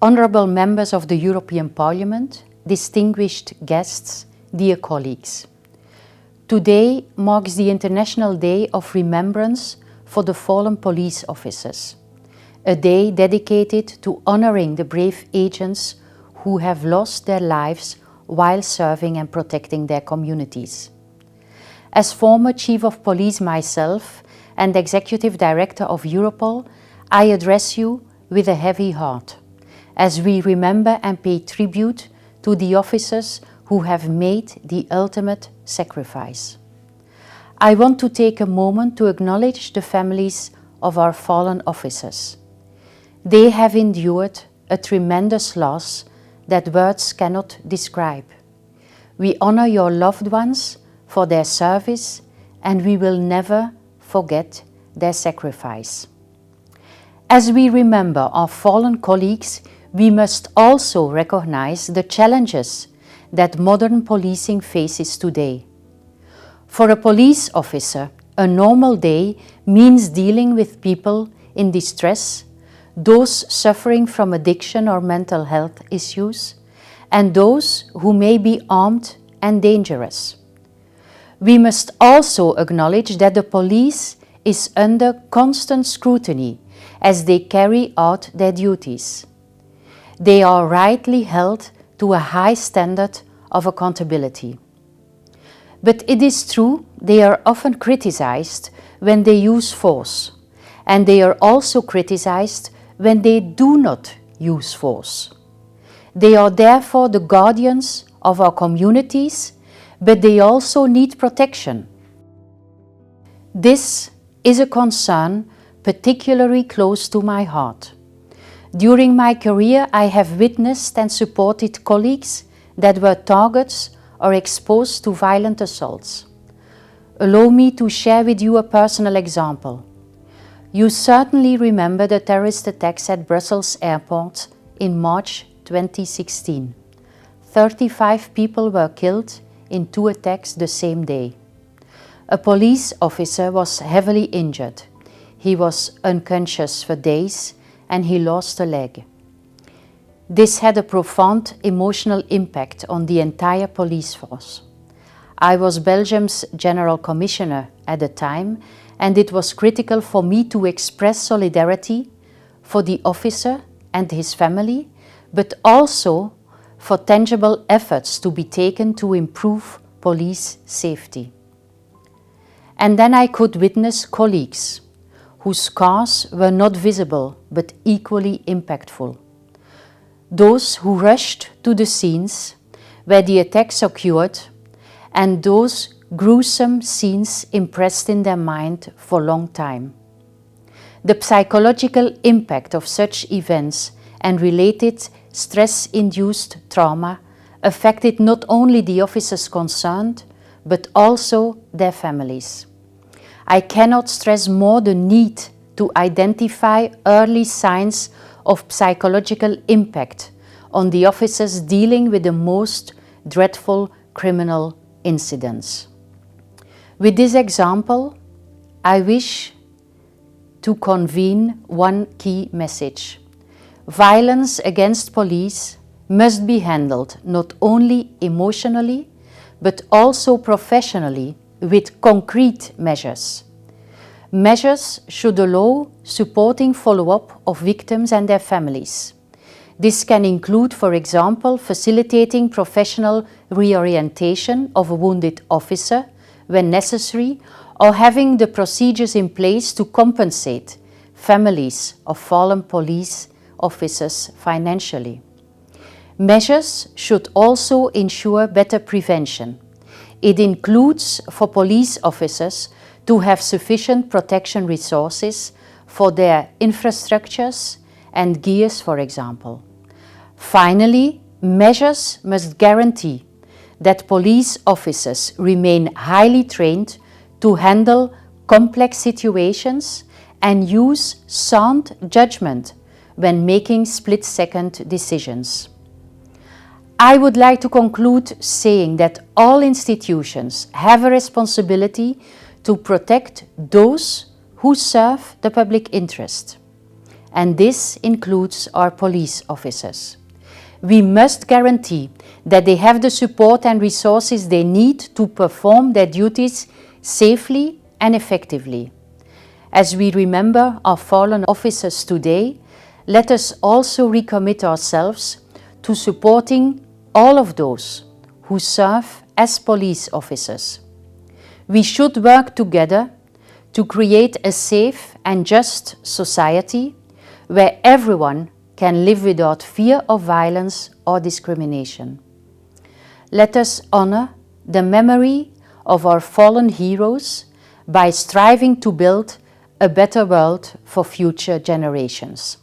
Honourable members of the European Parliament, distinguished guests, dear colleagues. Today marks the International Day of Remembrance for the fallen police officers, a day dedicated to honouring the brave agents who have lost their lives while serving and protecting their communities. As former Chief of Police myself and Executive Director of EU.Pol, I address you with a heavy heart, as we remember and pay tribute to the officers who have made the ultimate sacrifice. I want to take a moment to acknowledge the families of our fallen officers. They have endured a tremendous loss that words cannot describe. We honor your loved ones for their service, and we will never forget their sacrifice. As we remember our fallen colleagues, we must also recognize the challenges that modern policing faces today. For a police officer, a normal day means dealing with people in distress, those suffering from addiction or mental health issues, and those who may be armed and dangerous. We must also acknowledge that the police is under constant scrutiny as they carry out their duties. They are rightly held to a high standard of accountability. But it is true they are often criticized when they use force, and they are also criticized when they do not use force. They are therefore the guardians of our communities, but they also need protection. This is a concern particularly close to my heart. During my career, I have witnessed and supported colleagues that were targets or exposed to violent assaults. Allow me to share with you a personal example. You certainly remember the terrorist attacks at Brussels airport in March 2016. 35 people were killed in 2 attacks the same day. A police officer was heavily injured. He was unconscious for days and he lost a leg. This had a profound emotional impact on the entire police force. I was Belgium's General Commissioner at the time, and it was critical for me to express solidarity for the officer and his family, but also for tangible efforts to be taken to improve police safety. And then I could witness colleagues whose scars were not visible but equally impactful. Those who rushed to the scenes where the attacks occurred, and those gruesome scenes impressed in their mind for a long time. The psychological impact of such events and related stress-induced trauma affected not only the officers concerned, but also their families. I cannot stress more the need to identify early signs of psychological impact on the officers dealing with the most dreadful criminal incidents. With this example, I wish to convene one key message. Violence against police must be handled not only emotionally, but also professionally with concrete measures. Measures should allow supporting follow-up of victims and their families. This can include, for example, facilitating professional reorientation of a wounded officer when necessary, or having the procedures in place to compensate families of fallen police officers financially. Measures should also ensure better prevention. It includes for police officers to have sufficient protection resources for their infrastructures and gears, for example. Finally, measures must guarantee that police officers remain highly trained to handle complex situations and use sound judgment when making split-second decisions. I would like to conclude saying that all institutions have a responsibility to protect those who serve the public interest. and this includes our police officers. We must guarantee that they have the support and resources they need to perform their duties safely and effectively. As we remember our fallen officers today, let us also recommit ourselves to supporting all of those who serve as police officers. We should work together to create a safe and just society where everyone can live without fear of violence or discrimination. Let us honor the memory of our fallen heroes by striving to build a better world for future generations.